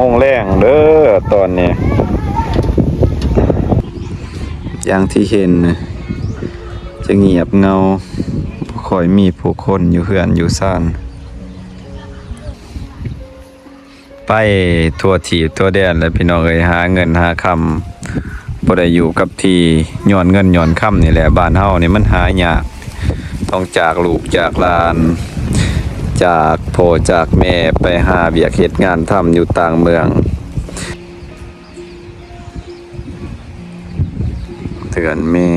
โมงแรงเด้อตอนนี้อย่างที่เห็นจะเงียบเงาบ่ค่อยมีผู้คนอยู่เฮือนอยู่ซ่านไปทั่วที่ทั่วแดนแล้วพี่น้องเอ้ยหาเงินหาคำบ่ได้อยู่กับที่ย้อนเงินย้อนคำนี่แหละบ้านเฮานี่มันหายากต้องจากลูกจากหลานจากพ่อจากแม่ไปหาเวียกเฮ็ดงานทำอยู่ต่างเมืองเถื่อนมี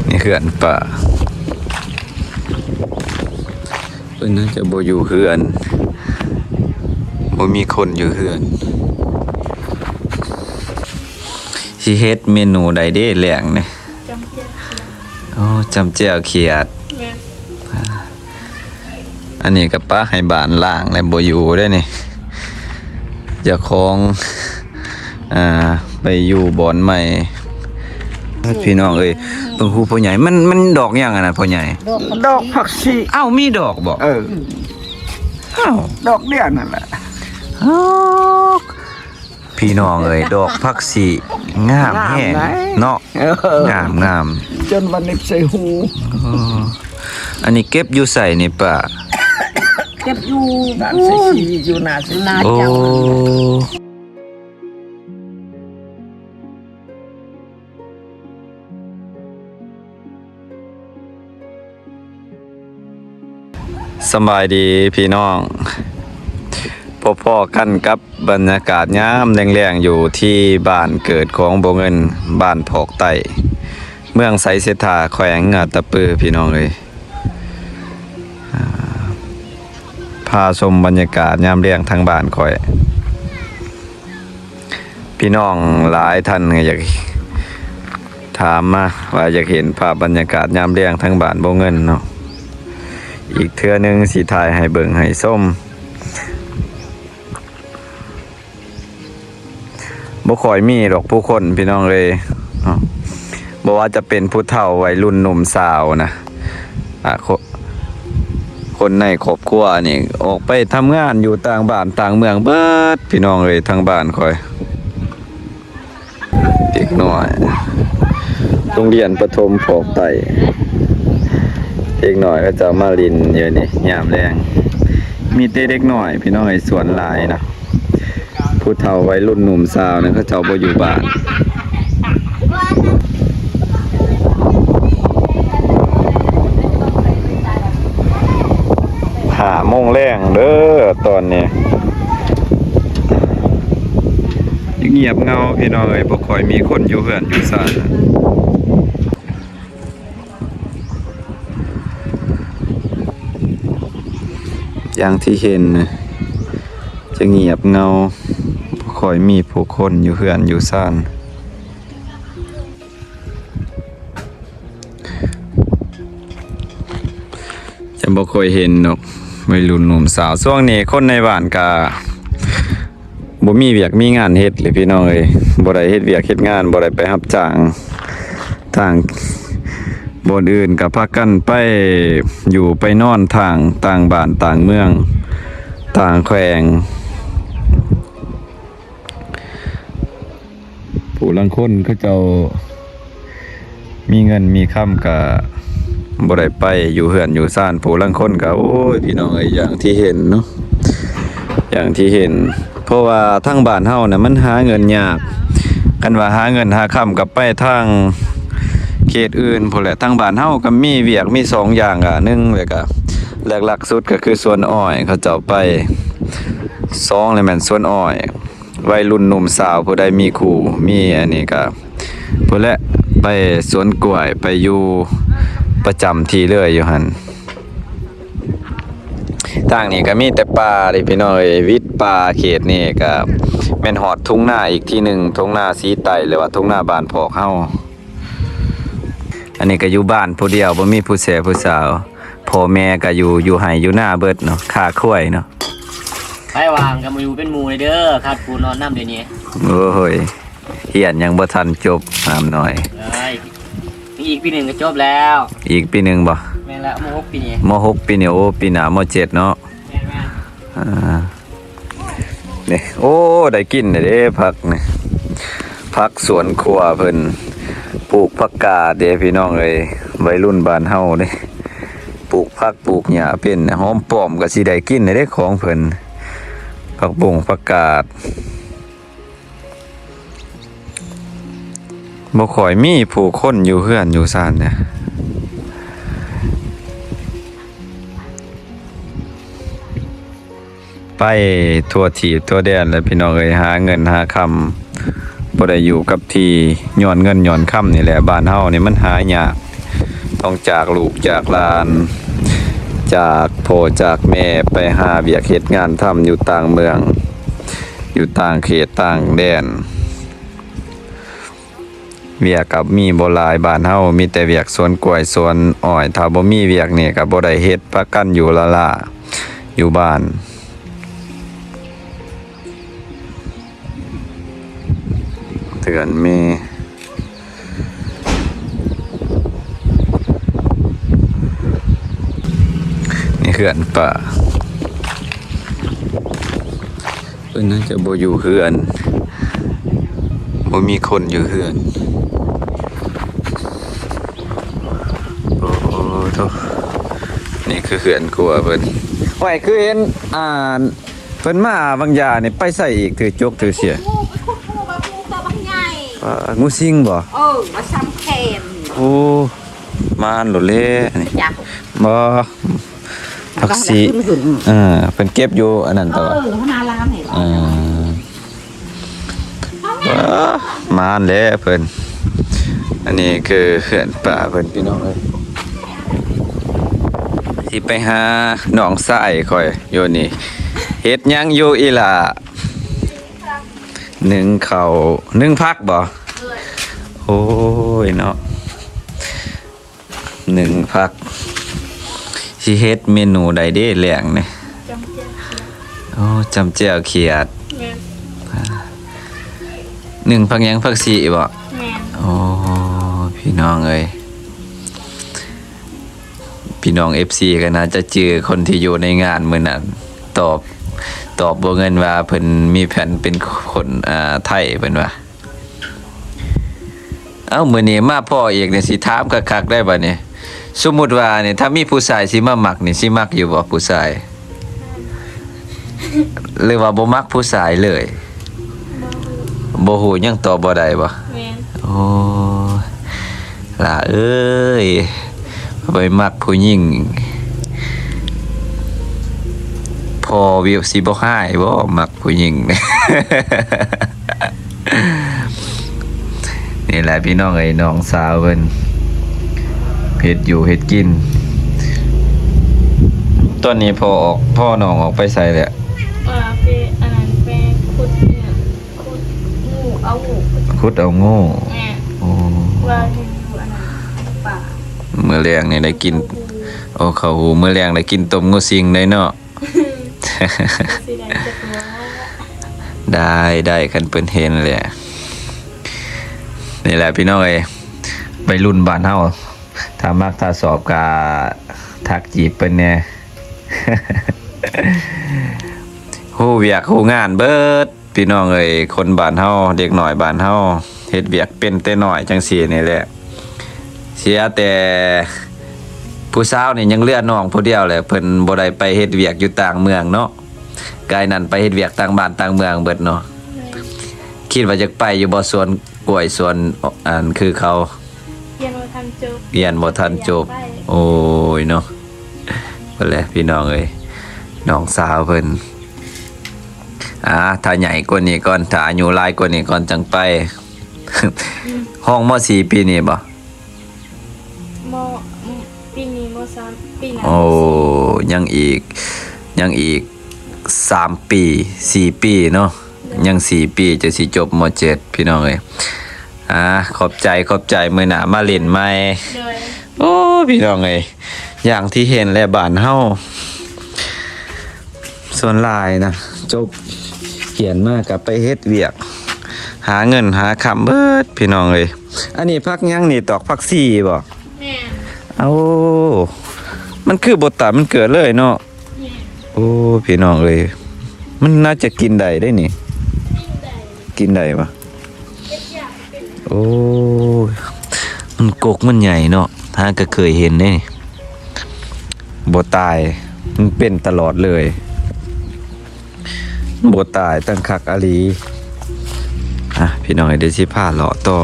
นี่เขื่อนป่าเพิ่นน่าจะบ่อยู่เขื่อนบ่มีคนอยู่เขื่อนสิเฮ็ดเมนูใดเด้แหลงนี่โอ้จำแจ่วเขียดอันนี้ก็ป้าให้บ้านล่างแล้วบ่อยู่ได้นี่เจ้าของไปอยู่บ่อนใหม่พี่น้องเอ้ยเบิ่งฮู้พ่อใหญ่มันดอกหยังอ่ะนะพ่อใหญ่ดอกผักชีอ้าวมีดอกบ่อ้าวดอกเดียวนั่นแหละพี่น้องเอ้ยดอกผักชีงามแฮงเนาะงามจนวันนี้ใส่หูอันนี้เก็บอยู่ใส่นี่ป่ะเก็บอยู่บ้านใส่ชีอยู่นาสินาเจ้าสบายดีพี่น้องพอๆกันกับบรรยากาศยามแรงๆอยู่ที่บ้านเกิดของบ่เงินบ้านพอกไต้เมืองไสเสถาแขวงงาตะปือพี่น้องเลยพาชมบรรยากาศยามแรงทางบ้านข่อยพี่น้องหลายท่านอยากถามมาว่าอยากเห็นภาพบรรยากาศยามแรงทางบ้านบ่เงินเนาะอีกเทื่อนึงสิถ่ายให้เบิ่งให้ส้มบ่ค่อยมีดอกผู้คนพี่น้องเลยบ่ว่าจะเป็นผู้เฒ่าวัยรุ่นหนุ่มสาวนะคนในครอบครัวนี่ออกไปทำงานอยู่ต่างบ้านต่างเมืองเบิดพี่น้องเลยทางบ้านค่อยเด็กน้อยโรงเรียนประถมพอกไต้เด็กน้อยก็จะมาลินอยู่นี่ยามแรงมีแต่เด็กน้อยพี่น้องไอ้สวนหลายนะผู้เฒ่าวัยรุ่นหนุ่มสาวนะเขาเจ้าบ่อยู่บ้าน5 โมงแรงเด้อตอนนี้เงียบเงาพี่น้องเอ้ยบ่ค่อยมีคนอยู่เฮือนอยู่ซ่านอย่างที่เห็นจะเงียบเงาบ่ค่อยมีผู้คนอยู่เฮือนอยู่ซ่านจะบ่ค่อยเห็นดอกวัยรุ่นหนุ่มสาวช่วงนี้คนในบ้านก็บ่มีเวียกมีงานเฮ็ดเลยพี่น้องเอ้ยบ่ได้เฮ็ดเวียกเฮ็ดงานบ่ได้ไปรับจ้างทางบนอื่นก็พากันไปอยู่ไปนอนทางต่างบ้านต่างเมืองต่างแขวงผู้ลางคนเขาเจ้ามีเงินมีค่ำก็บ่ได้ไปอยู่เฮือนอยู่ซ่านผู้ลางคนก็โอ้ยพี่น้องเอ้ยอย่างที่เห็นเนาะอย่างที่เห็นเพราะว่าทางบ้านเฮาน่ะมันหาเงินยากคันว่าหาเงินหาค่ำก็ไปทางเขตอื่นพุ่นแหละทางบ้านเฮาก็มีเวียกมี2อย่างอ่ะ1แล้วก็หลักๆสุดก็คือสวนอ้อยเขาเจ้าไป2เลยแม่นสวนอ้อยวัยรุ่นหนุ่มสาวผู้ใดมีคู่มีอันนี้ก็พุ่นแหละไปสวนกล้วยไปอยู่ประจำที่เลยอยู่หั่นทางนี้ก็มีแต่ป่าเลยพี่น้องเอ้ยวิทย์ป่าเขตนี่ก็แม่นฮอดทุ่งนาอีกที่หนึ่งทุ่งนาสีไต้หรือว่าทุ่งนาบ้านพอกเฮาอันนี้ก็อยู่บ้านผู้เดียวบ่มีผู้แสผู้สาวพ่อแม่ก็อยู่ไห้อยู่หน้าเบิดเนาะค่าข้วยเนาะไปวางกับมาอยู่เป็นหมู่เลยเด้อคาดปูนอนน้ำเดี๋ยวนี้โอ้ยเฮียนยังบ่ทันจบถามหน่อยอีกปีหนึ่งก็จบแล้วอีกปีหนึ่งบ่แม่นละม.6 ปีนี้ม.6 ปีนี้โอ้ปีหน้าม.7เนาะ นี่โอ้ได้กินเด้ผักนี่ผักสวนครัวเพิ่นปลูกผักกาดเด้พี่น้องเอ้ยวัยรุ่นบ้านเฮาเด้ปลูกผักปลูกหญ้าเป็นหอมป้อมก็สิได้กินเด้ของเพิ่นผักบุ้งผักกาดบ่ค่อยมีผู้คนอยู่เฮือนอยู่ซ่านเนี่ยไปทั่วทีทั่วแดนแล้วพี่น้องเอ้ยหาเงินหาคำบ่ได้อยู่กับที่ย้อนเงินย้อนคำนี่แหละบ้านเฮานี่มันหายากต้องจากลูกจากหลานจากพ่อจากแม่ไปหาเวียกเฮ็ดงานทำอยู่ต่างเมืองอยู่ต่างเขตต่างแดนเวียกกับมีบ่หลายบ้านเฮามีแต่เวียกสวนกล้วยสวนอ้อยถ้าบ่มีเวียกนี่ก็บ่ได้เฮ็ดประกันอยู่ละล่ะอยู่บ้านเตือนมีนี่เฮือนป่าเพิ่นน่าจะบ่อยู่เฮือนบ่มีคนอยู่เฮือนโอ้โธ่นี่คือเฮือนครัวเพิ่นไว้คือเห็นเพิ่นมาบางอย่างนี่ไปใส่อีกถือจกถือเสียงูสิงบ่ มาซ้ำแขน โอ้มาอันโหลดเล่นี่ จ้ะ บ่ผักชีเพิ่นเก็บอยู่อันนั้นต่อ พนาลามเห็น มาอันแล้วเพิ่นอันนี้คือเขื่อนป่าเพิ่นพี่น้องเอ้ยสิไปหาหนองทรายค่อยอยู่นี่เฮ็ดหยังอยู่อีหล่ะนึ่งข้าวนึ่งผักบ่โอ้ยเนาะนึ่งผักสิเฮ็ดเมนูใดเด้แหลงนี่โอ้จำแจ่วเขียดนึ่งผักหยังผักชีบ่โอ้พี่น้องเอ้ยพี่น้อง FC ก็น่าจะเจอคนที่อยู่ในงานมื้อนั้นตอบบ่เงินว่าเพิ่นมีแผนเป็นคนไทยเพิ่นว่าเอ้ามื้อนี้มาพ่ออีกนี่สิถามคักๆได้บัดนี้สมมุติว่านี่ถ้ามีผู้ชายสิมามักนี่สิมักอยู่บ่ผู้ชายหรือว่าบ่มักผู้ชายเลยบ่ฮู้ยังตอบบ่ได้บ่แม่นโอ้ล่ะเอ้ยไปมักผู้หญิงพอวิวสิบ่หายบ่มักผู้หญิง นี่แหละพี่น้องเอ้ยน้องสาวเพิ่นเฮ็ดอยู่เฮ็ดกินตอนนี้พ่อน้องออกไปใส่แล้วไปอันนั้นไปขุดเนี่ยขุดงูเอางู ขุดเอาโง่ แม่ โอ้ ว่าเห็นอยู่อันนั้นป่า มื้อแลงนี่ได้กินโอ้ข้าวหูมื้อแลงได้กินต้มงูสิงได้เนาะ สิได้จักว่า ได้คันเพิ่นเห็นแหละนี่แหละพี่น้องเอ้ยไปรุ่นบ้านเฮาถ้ามักถ้าสอบก็ทักจีบเพิ่นแหน่ ฮู้เวียกฮู้งานเบิดพี่น้องเอ้ยคนบ้านเฮาเด็กน้อยบ้านเฮาเฮ็ดเวียกเป็นแต่น้อยจังซี่นี่แหละเสียแต่ผู้สาวนี่ยังเหลือน้องผู้เดียวแหละเพิ่นบ่ได้ไปเฮ็ดเวียกอยู่ต่างเมืองเนาะกายนั้นไปเฮ็ดเวียกต่างบ้านต่างเมืองเบิดเนาะคิดว่าจะไปอยู่บ่สวนกล้วยสวนอันคือเขาเรียนบ่ทันจบ เรียนบ่ทันจบโอ้ยเนาะเพิ่นแหละพี่น้องเอ้ยน้องสาวเพิ่นถ้าใหญ่กว่านี้ก่อนถ้าอายุหลายกว่านี้ก่อนจังไป ห้องม.4 ปีนี้บ่ มปีนี้ม.3ปีหน้า โอ้ยังอีก3 ปี4 ปีเนาะยัง4 ปีจะสิจบม.7 พี่น้องเอ้ยขอบใจมื้อหน้ามาเล่นใหม่โอ้พี่น้องเอ้ยอย่างที่เห็นแหละบ้านเฮาส่วนหลายนะจบเขียนมากกับไปเฮ็ดเวียกหาเงินหาคำเบิดพี่น้องเอ้ยอันนี้พักยังนี่ตอกพักซี่บ่ แม่ เอามันคือบทตัดมันเกิดเลยเนาะ แม่ โอ้พี่น้องเอ้ยมันน่าจะกินได้ได้นี่กินได้ปะโอ้มันกกมันใหญ่เนาะถ้าก็เคยเห็นนี่บ่ตายมันเป็นตลอดเลยบ่ตายตั้งคักอลีพี่น้องเดี๋ยวสิพาเลาะต่อ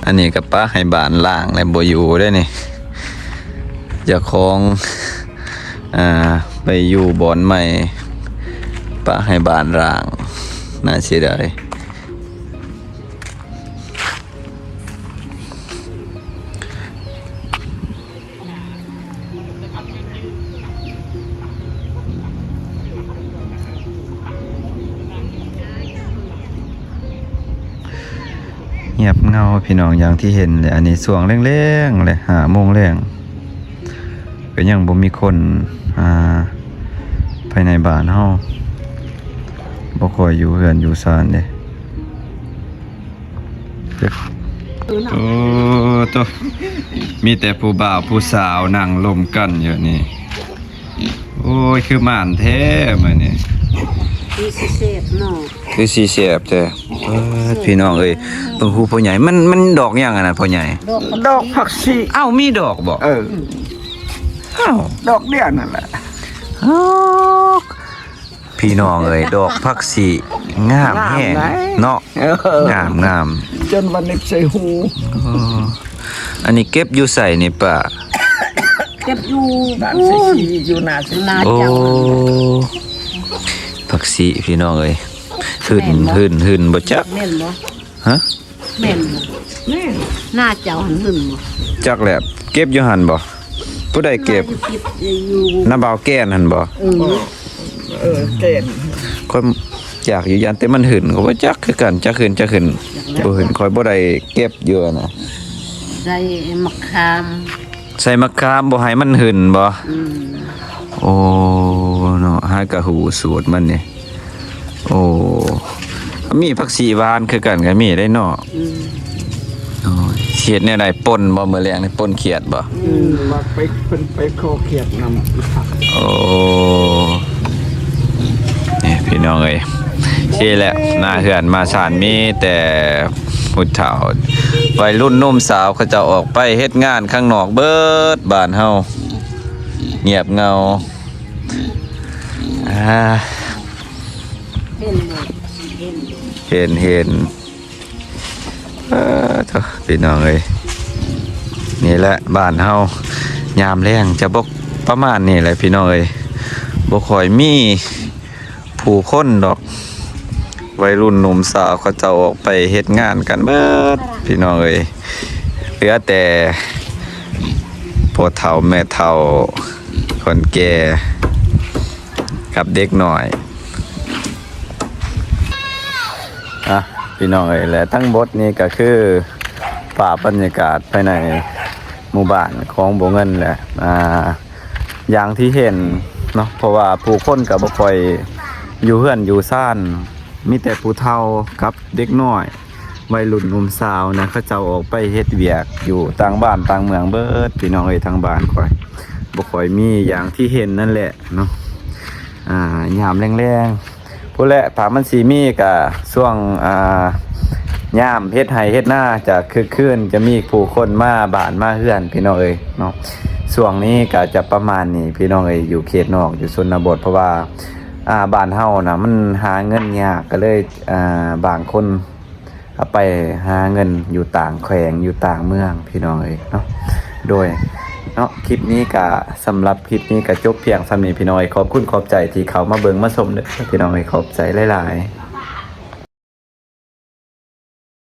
อันนี้กับป้าให้บ้านล่างและบ่อยู่ได้นี่เจ้าของไปอยู่บ่อนใหม่ป้าให้บ้านล่างน่าเสียดายเงียบเงาพี่น้องอย่างที่เห็นเลยอันนี้สวงแรงๆเลย5 โมงแรงก็ยังบ่มีคนภายในบ้านเฮาบ่ค่อยอยู่เฮือนอยู่ศาลเด้โอ้ตัวมีแต่ผู้บ่าวผู้สาวนั่งลมกันอยู่นี่โอ้ยคือม่านแท้มื้อนี้คือสิเสียบแท้พี่น้องเอ้ยเบิ่งฮู้พ่อใหญ่มันดอกหยังอ่ะน่ะพ่อใหญ่ ดอกผักชี อ้าวมีดอกบ่ อ้าว ดอกเดียวนั่นแหละ พี่น้องเอ้ยดอกผักชีงามแฮงเนาะงาม จนวันนี้ใส่หู อันนี้เก็บอยู่ใส่นี่ป่ะ เก็บอยู่บ้านใส่ชีอยู่นาสินา โอ้ผักชีพี่น้องเอ้ยหื่นบ่จัก แม่นบ่ ฮะ แม่นบ่แม่นหน้าเจ้าหันหึ่งบ่ จักแหละเก็บอยู่หั่นบ่ผู้ใดเก็บ อยู่ น้าบ่าวแก้นหั่นบ่ เก่ง ค่อยอยากอยู่ยันแต่มันหื่นก็บ่จักคือกันจักหื่นบ่หื่นค่อยบ่ได้เก็บอยู่นะ ใส่มะขาม ใส่มะขามบ่ให้มันหื่นบ่ อืม โอ้เนาะหากะหูสูตรมันนี่โอ้มีผักชีหวานคือกันก็มีได้เนาะ อืม โอ้ยเขียดแนวใดป่นบ่มื้อแลงนี่ป่นเขียดบ่ มาไปเพิ่นไปโคเขียดนำผัก โอ้นี่พี่น้องเอ้ยที่แหละหน้าเฮือนมาศาลมีแต่ผู้เฒ่าวัยรุ่นหนุ่มสาวเขาจะออกไปเฮ็ดงานข้างนอกเบิดบ้านเฮาเงียบเงาเห็นบ่เห็น เห็นเถอะพี่น้องเอ้ยนี่แหละบ้านเฮายามแรงจะบกประมาณนี้แหละพี่น้องเอ้ยบ่ค่อยมีผู้คนดอกวัยรุ่นหนุ่มสาวเขาจะออกไปเฮ็ดงานกันเบิดพี่น้องเอ้ยเหลือแต่พ่อเฒ่าแม่เฒ่าคนแก่กับเด็กน้อยพี่น้องเอ้ยและทั้งบทนี้ก็คือป่าบรรยากาศภายในหมู่บ้านของบ่เงินแหละอย่างที่เห็นเนาะเพราะว่าผู้คนก็บ่ค่อยอยู่เฮือนอยู่ซ่านมีแต่ผู้เฒ่ากับเด็กน้อยวัยรุ่นหนุ่มสาวนะเขาเจ้าออกไปเฮ็ดเวียกอยู่ต่างบ้านต่างเมืองเบิดพี่น้องเอ้ยทางบ้านค่อยบ่ค่อยมีอย่างที่เห็นนั่นแหละเนาะยามแรงๆผู้แหละถามมันสิมีก็ช่วงยามเฮ็ดไร่เฮ็ดนาจะคึกคืนจะมีผู้คนมาบ้านมาเฮือนพี่น้องเอ้ยเนาะช่วงนี้ก็จะประมาณนี้พี่น้องเอ้ยอยู่เขตนอกอยู่ชนบทเพราะว่าบ้านเฮานะมันหาเงินยากก็เลยบางคนเอาไปหาเงินอยู่ต่างแขวงอยู่ต่างเมืองพี่น้องเอ้ยเนาะโดยเนาะคลิปนี้ก็สำหรับคลิปนี้ก็จบเพียงส่ำนี้พี่น้องเอ้ยขอบคุณขอบใจที่เขามาเบิ่งมาชมเด้อพี่น้องเอ้ยขอบใจหลายๆ